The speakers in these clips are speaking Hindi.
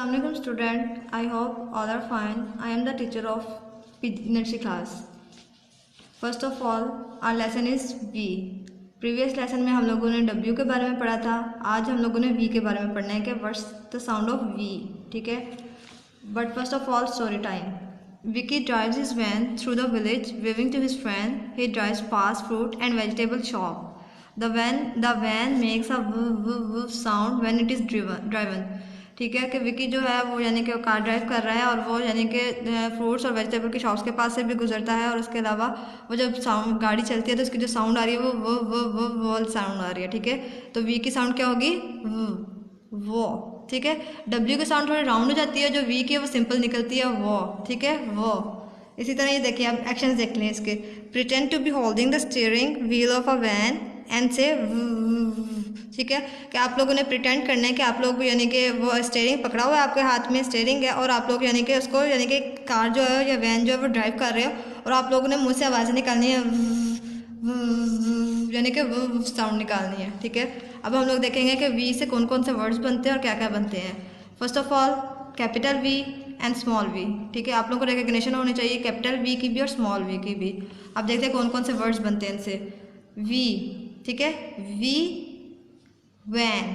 Assalamualaikum student. I hope all are fine. I am the teacher of nursery class. First of all, our lesson is V. Previous lesson में हम लोगों ने W के बारे में पढ़ा था. आज हम लोगों ने V के बारे में पढ़ना है कि what's the sound of V. ठीक है. But first of all story time. Vicky drives his van through the village, waving to his friend. He drives past fruit and vegetable shop. The van makes a woof sound when it is driven. ठीक है कि विकी जो है वो यानी कि कार ड्राइव कर रहा है और वो यानी कि फ्रूट्स और वेजिटेबल की शॉप्स के पास से भी गुजरता है. और उसके अलावा वो जब साउंड गाड़ी चलती है तो उसकी जो साउंड आ रही है वो साउंड आ रही है. ठीक है. तो वी की साउंड क्या होगी? वो. ठीक है. डब्ल्यू की साउंड थोड़ी राउंड हो जाती है. जो वी की है वो सिंपल निकलती है वो. ठीक है. वो. इसी तरह ये देखिए आप एक्शन देख लें इसके. Pretend to be holding the steering wheel of a van and say. ठीक है कि आप लोगों ने प्रिटेंड करना है कि आप लोग यानी कि वो स्टीयरिंग पकड़ा हुआ है, आपके हाथ में स्टीयरिंग है और आप लोग यानी कि उसको यानी कि कार जो है या वैन जो है वो ड्राइव कर रहे हो और आप लोगों ने मुंह से आवाज़ें निकालनी है यानी कि वो साउंड निकालनी है. ठीक है. अब हम लोग देखेंगे कि वी से कौन कौन से वर्ड्स बनते हैं और क्या क्या बनते हैं. First of all capital V and small V. ठीक है. आप लोगों को रिकग्निशन होनी चाहिए कैपिटल वी की भी और स्मॉल वी की भी. अब देखते हैं कौन कौन से वर्ड्स बनते हैं इनसे. वी. ठीक है. V. Van.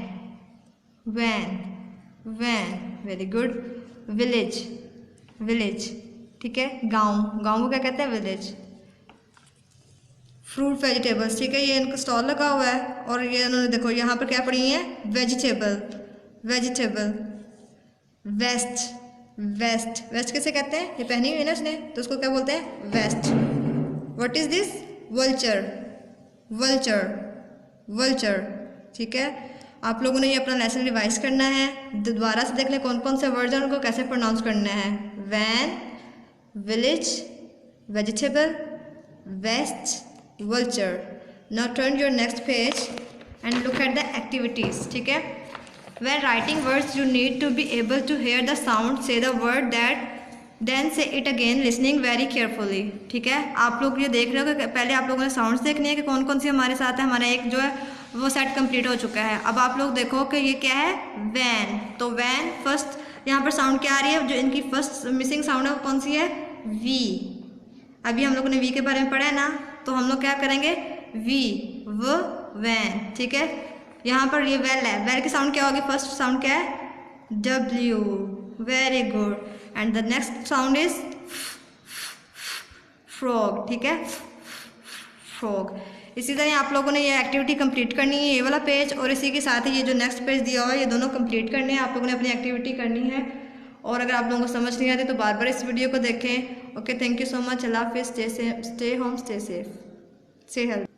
Very good. Village. ठीक है. गांव को क्या कहते हैं? विलेज. Fruit vegetables. ठीक है. ये इनका स्टॉल लगा हुआ है और ये इन्होंने देखो यहाँ पर क्या पढ़ी है? वेजिटेबल. वेस्ट किसे कहते हैं? ये पहनी हुई है ना उसने तो उसको क्या बोलते हैं? Waste. What is this? Vulture. ठीक है. आप लोगों ने ये अपना लेसन रिवाइज करना है. दोबारा से देख लें कौन कौन से वर्ड्स हैं उनको कैसे प्रोनाउंस करना है. Van, village, vegetable, west, vulture. Now turn your next page and look at the activities. ठीक है. When writing words you need to be able to hear the sound. Say the word that, then say it again listening very carefully. ठीक है. आप लोग ये देख रहे हो कि पहले आप लोगों ने साउंड्स देखनी है कि कौन कौन सी हमारे साथ है. हमारा एक जो है वो सेट कंप्लीट हो चुका है. अब आप लोग देखो कि ये क्या है? वैन. तो वैन फर्स्ट यहाँ पर साउंड क्या आ रही है? जो इनकी फर्स्ट मिसिंग साउंड है वो कौन सी है? वी. अभी हम लोगों ने वी के बारे में पढ़ा है ना तो हम लोग क्या करेंगे? वी. वैन. ठीक है. यहाँ पर ये वेल है. वेल की साउंड क्या होगी? फर्स्ट साउंड क्या है? W. Very good. And the next sound is frog. ठीक है. फ्रॉग. इसी तरह आप लोगों ने ये एक्टिविटी कंप्लीट करनी है, ये वाला पेज और इसी के साथ ही ये जो नेक्स्ट पेज दिया हुआ है ये दोनों कंप्लीट करने हैं. आप लोगों ने अपनी एक्टिविटी करनी है और अगर आप लोगों को समझ नहीं आती तो बार बार इस वीडियो को देखें. Okay. Thank you so much. अल्लाह हाफिज़. Stay home, stay safe, stay health.